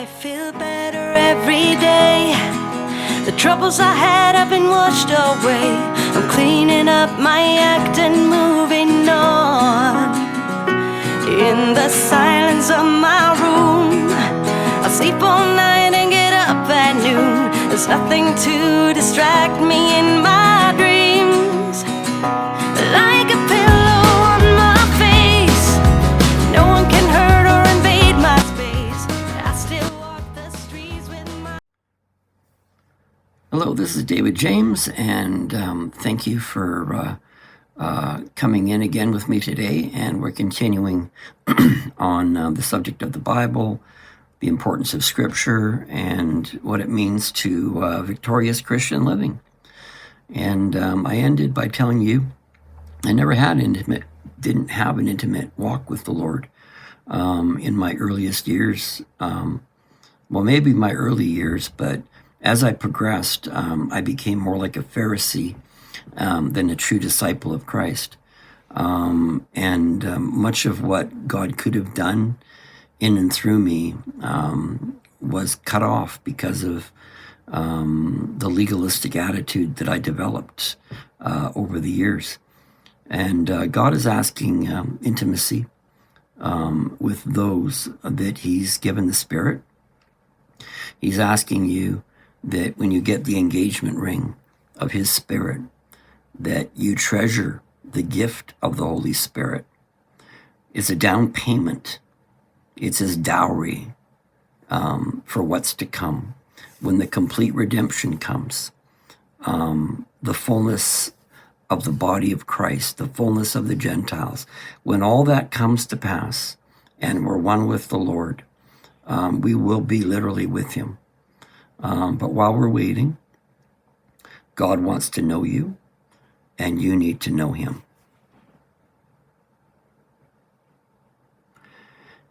I feel better every day. The troubles I had have been washed away. I'm cleaning up my act and moving on. In the silence of my room, I'll sleep all night and get up at noon. There's nothing to distract me in my dreams. Like a pillow on my face, no one can hurt or invade my space. I still walk the streets with my... Hello, this is David James, and thank you for coming in again with me today. And we're continuing on the subject of the Bible, the importance of Scripture, and what it means to victorious Christian living. And I ended by telling you I never didn't have an intimate walk with the Lord in my earliest years. Well, maybe my early years, but as I progressed, I became more like a Pharisee than a true disciple of Christ. And much of what God could have done in and through me was cut off because of the legalistic attitude that I developed over the years. And God is asking intimacy with those that He's given the Spirit. He's asking you that when you get the engagement ring of His Spirit, that you treasure the gift of the Holy Spirit. It's a down payment. It's His dowry for what's to come. When the complete redemption comes, the fullness of the body of Christ, the fullness of the Gentiles, when all that comes to pass and we're one with the Lord, we will be literally with Him. But while we're waiting, God wants to know you, and you need to know Him.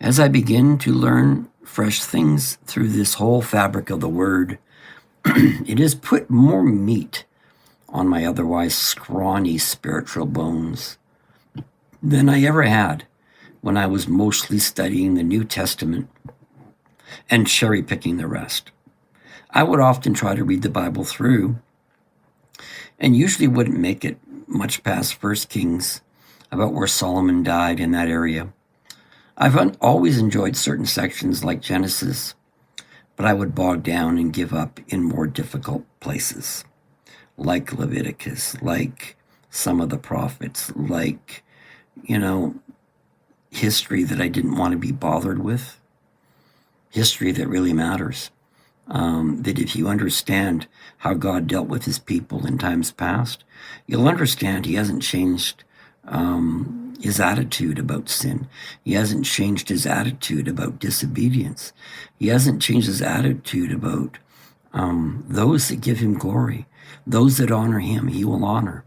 As I begin to learn fresh things through this whole fabric of the Word, it has put more meat on my otherwise scrawny spiritual bones than I ever had when I was mostly studying the New Testament and cherry-picking the rest. I would often try to read the Bible through and usually wouldn't make it much past 1 Kings, about where Solomon died in that area. I've always enjoyed certain sections like Genesis, but I would bog down and give up in more difficult places, like Leviticus, like some of the prophets, like, history that I didn't want to be bothered with, history that really matters. That if you understand how God dealt with His people in times past, you'll understand He hasn't changed His attitude about sin. He hasn't changed His attitude about disobedience. He hasn't changed His attitude about those that give Him glory. Those that honor Him, He will honor.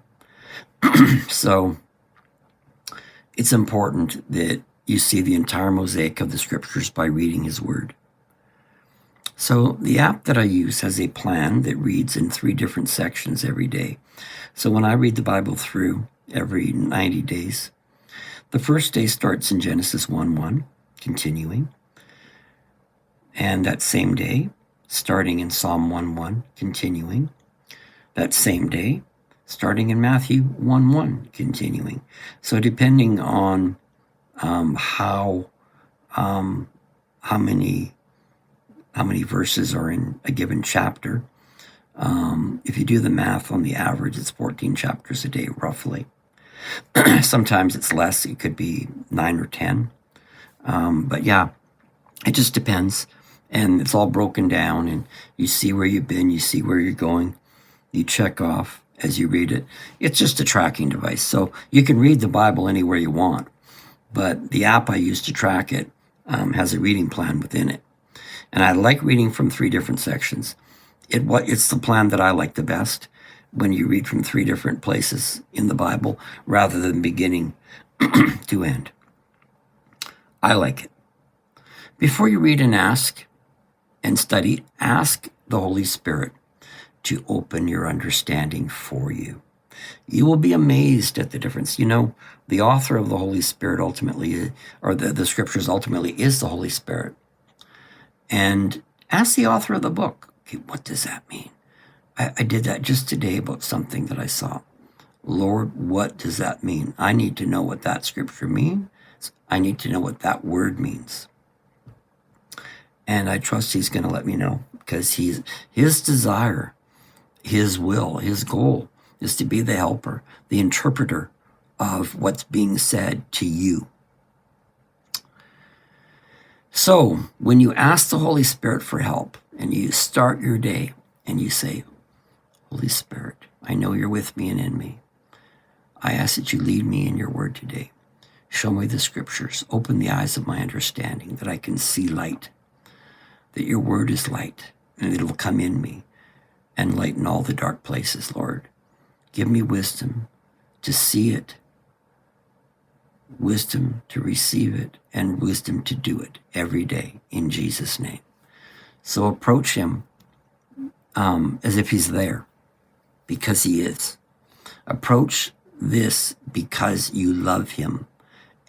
So it's important that you see the entire mosaic of the Scriptures by reading His Word. So the app that I use has a plan that reads in 3 different sections every day. So when I read the Bible through every 90 days, the first day starts in Genesis 1:1, continuing. And that same day, starting in Psalm 1:1, continuing. That same day, starting in Matthew 1:1, continuing. So depending on how many verses are in a given chapter. If you do the math on the average, it's 14 chapters a day, roughly. Sometimes it's less. It could be 9 or 10. But yeah, it just depends. And it's all broken down, and you see where you've been, you see where you're going. You check off as you read it. It's just a tracking device. So you can read the Bible anywhere you want, but the app I use to track it has a reading plan within it. And I like reading from 3 different sections. It's the plan that I like the best, when you read from 3 different places in the Bible rather than beginning to end. I like it. Before you read and ask and study, ask the Holy Spirit to open your understanding for you. You will be amazed at the difference. The author of the Holy Spirit ultimately, or the Scriptures ultimately, is the Holy Spirit. and ask the author of the book, okay, what does that mean? I did that just today about something that I saw. Lord, what does that mean? I need to know what that scripture means. I need to know what that word means. And I trust he's going to let me know, because his desire, his will, his goal is to be the helper, the interpreter of what's being said to you. So when you ask the Holy Spirit for help and you start your day and you say, Holy Spirit, I know you're with me and in me. I ask that you lead me in your word today. Show me the scriptures. Open the eyes of my understanding that I can see light, that your word is light, and it will come in me and lighten all the dark places, Lord. Give me wisdom to see it, wisdom to receive it, and wisdom to do it every day in Jesus' name. So approach him as if he's there, because he is. Approach this because you love him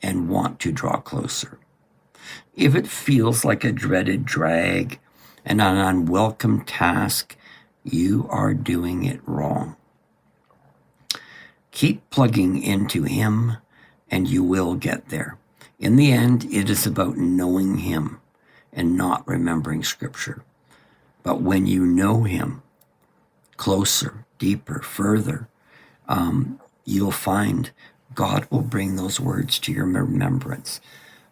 and want to draw closer. If it feels like a dreaded drag and an unwelcome task, you are doing it wrong. Keep plugging into him and you will get there. In the end, it is about knowing him and not remembering scripture. But when you know him closer, deeper, further, you'll find God will bring those words to your remembrance.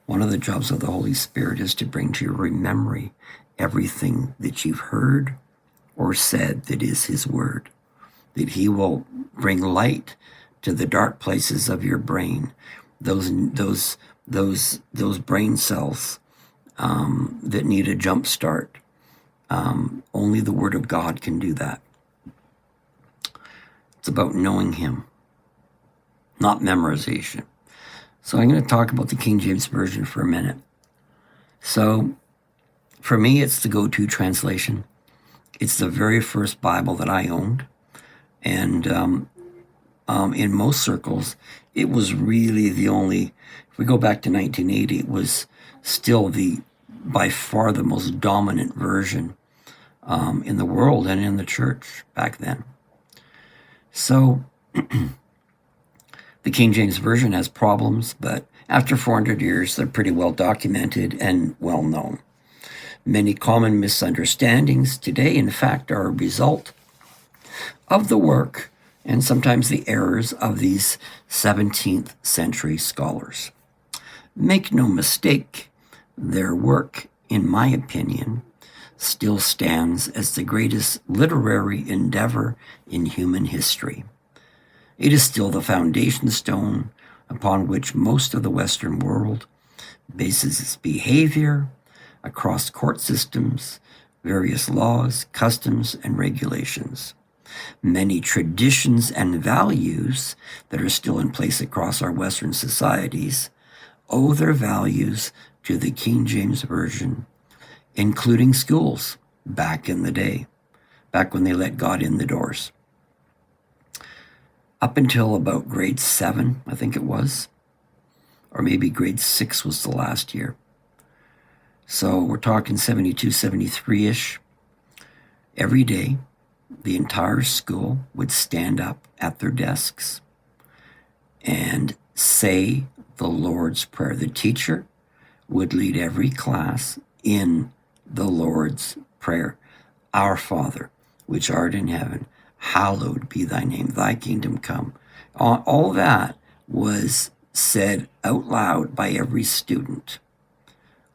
One of the jobs of the Holy Spirit is to bring to your memory everything that you've heard or said that is his word, that he will bring light to the dark places of your brain, those brain cells that need a jump start. Only the word of God can do that. It's about knowing him, not memorization. So I'm going to talk about the King James Version for a minute. So for me, it's the go-to translation. It's the very first Bible that I owned. And in most circles, it was really the only, if we go back to 1980, it was still by far the most dominant version in the world and in the church back then. So the King James Version has problems, but after 400 years, they're pretty well documented and well known. Many common misunderstandings today, in fact, are a result of the work and sometimes the errors of these 17th century scholars. Make no mistake, their work, in my opinion, still stands as the greatest literary endeavor in human history. It is still the foundation stone upon which most of the Western world bases its behavior across court systems, various laws, customs, and regulations. Many traditions and values that are still in place across our Western societies owe their values to the King James Version, including schools back in the day, back when they let God in the doors. Up until about grade 7, I think it was, or maybe grade 6 was the last year. So we're talking 72, 73-ish. Every day, the entire school would stand up at their desks and say the Lord's Prayer. The teacher would lead every class in the Lord's Prayer. Our Father, which art in heaven, hallowed be thy name, thy kingdom come. All that was said out loud by every student,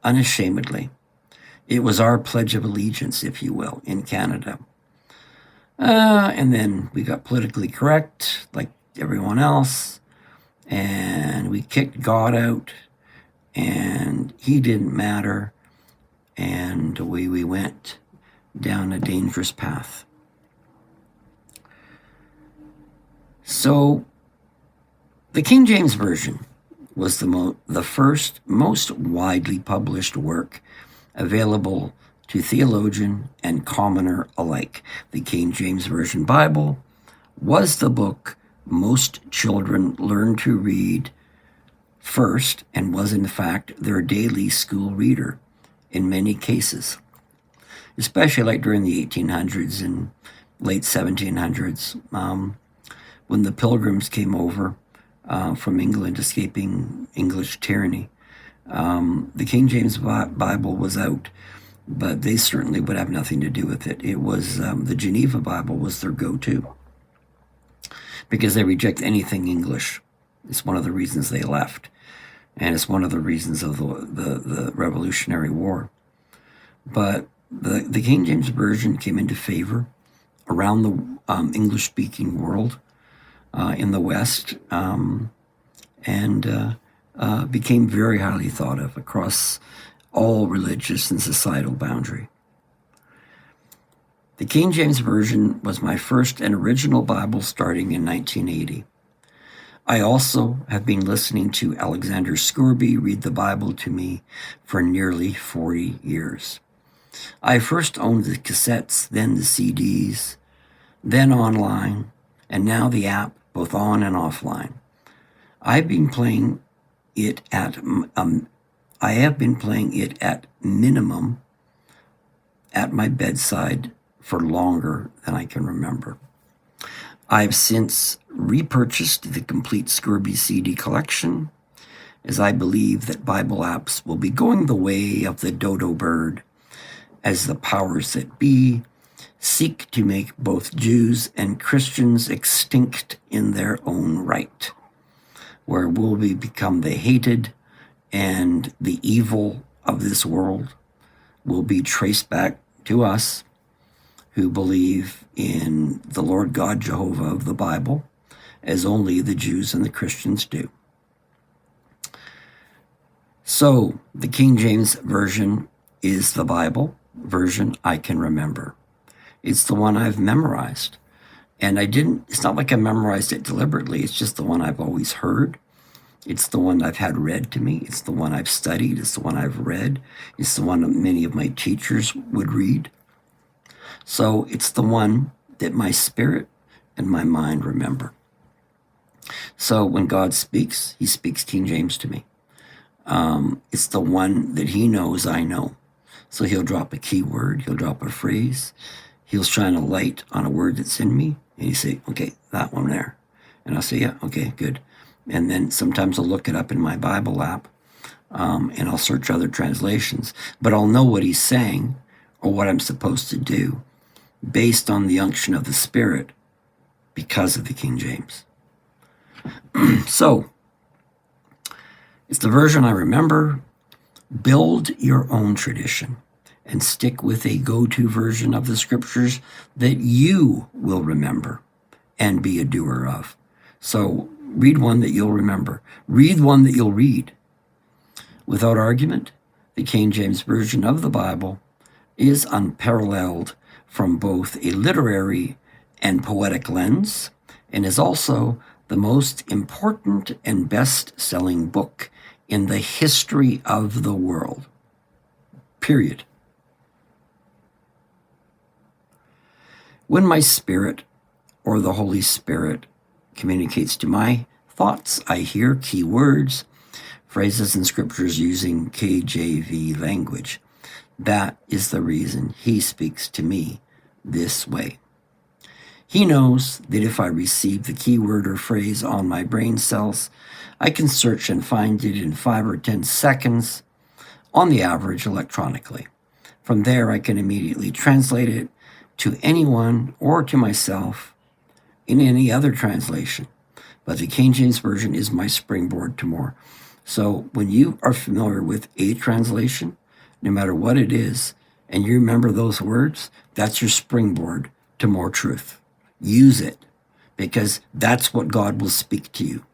unashamedly. It was our Pledge of Allegiance, if you will, in Canada. And then we got politically correct, like everyone else, and we kicked God out, and he didn't matter, and away we went down a dangerous path. So the King James Version was the first, most widely published work available to theologian and commoner alike. The King James Version Bible was the book most children learned to read first and was in fact their daily school reader. in many cases, especially like during the 1800s and late 1700s, when the Pilgrims came over from England, escaping English tyranny. The King James Bible was out, but they certainly would have nothing to do with it. It was the Geneva Bible was their go-to, because they reject anything English. It's one of the reasons they left, and it's one of the reasons of the Revolutionary War. But the King James Version came into favor around the English-speaking world in the West, and became very highly thought of across all religious and societal boundary. The King James Version was my first and original Bible starting in 1980. I also have been listening to Alexander Scourby read the Bible to me for nearly 40 years. I first owned the cassettes, then the CDs, then online, and now the app, both on and offline. I have been playing it at minimum at my bedside for longer than I can remember. I've since repurchased the complete Scourby CD collection, as I believe that Bible apps will be going the way of the dodo bird, as the powers that be seek to make both Jews and Christians extinct in their own right, where will we become the hated, and the evil of this world will be traced back to us who believe in the Lord God Jehovah of the Bible, as only the Jews and the Christians do. So, the King James Version is the Bible version I can remember. It's the one I've memorized. And it's not like I memorized it deliberately, it's just the one I've always heard. It's the one I've had read to me. It's the one I've studied. It's the one I've read. It's the one that many of my teachers would read. So it's the one that my spirit and my mind remember. So when God speaks, he speaks King James to me. It's the one that he knows I know. So he'll drop a keyword, he'll drop a phrase, he'll shine a light on a word that's in me, and he say, okay, that one there. And I'll say, yeah, okay, good. And then sometimes I'll look it up in my Bible app, and I'll search other translations. But I'll know what he's saying or what I'm supposed to do based on the unction of the Spirit because of the King James. So, it's the version I remember. Build your own tradition and stick with a go-to version of the scriptures that you will remember and be a doer of. So read one that you'll remember. Read one that you'll read. Without argument, the King James Version of the Bible is unparalleled from both a literary and poetic lens, and is also the most important and best-selling book in the history of the world. Period. When my spirit or the Holy Spirit communicates to my thoughts, I hear key words, phrases, and scriptures using KJV language. That is the reason he speaks to me this way. He knows that if I receive the keyword or phrase on my brain cells, I can search and find it in 5 or 10 seconds, on the average electronically. From there, I can immediately translate it to anyone or to myself in any other translation. But the King James Version is my springboard to more. So when you are familiar with a translation, no matter what it is, and you remember those words, that's your springboard to more truth. Use it, because that's what God will speak to you.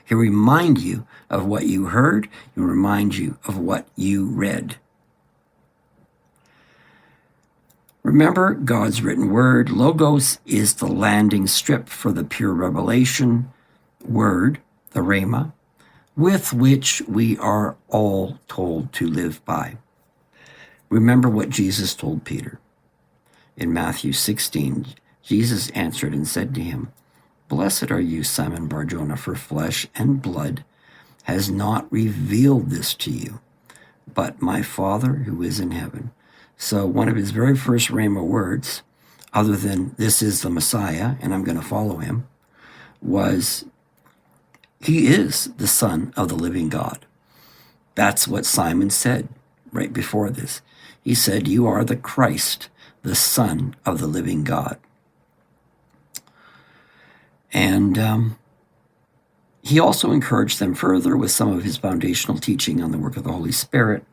He'll remind you of what you heard. He'll remind you of what you read. Remember God's written word. Logos is the landing strip for the pure revelation word, the Rhema, with which we are all told to live by. Remember what Jesus told Peter. In Matthew 16, Jesus answered and said to him, "Blessed are you, Simon Bar-Jonah, for flesh and blood has not revealed this to you, but my Father who is in heaven. So one of his very first rhema words, other than this is the Messiah and I'm going to follow him, was he is the Son of the living God. That's what Simon said right before this. He said, you are the Christ, the Son of the living God. And he also encouraged them further with some of his foundational teaching on the work of the Holy Spirit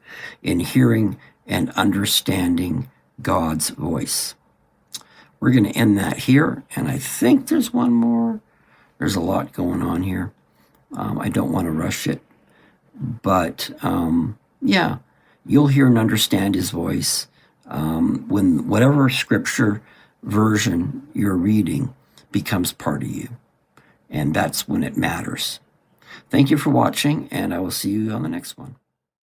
in hearing and understanding God's voice. We're going to end that here, and I think there's one more. There's a lot going on here. I don't want to rush it, but yeah, you'll hear and understand his voice when whatever scripture version you're reading becomes part of you. And that's when it matters. Thank you for watching, and I will see you on the next one.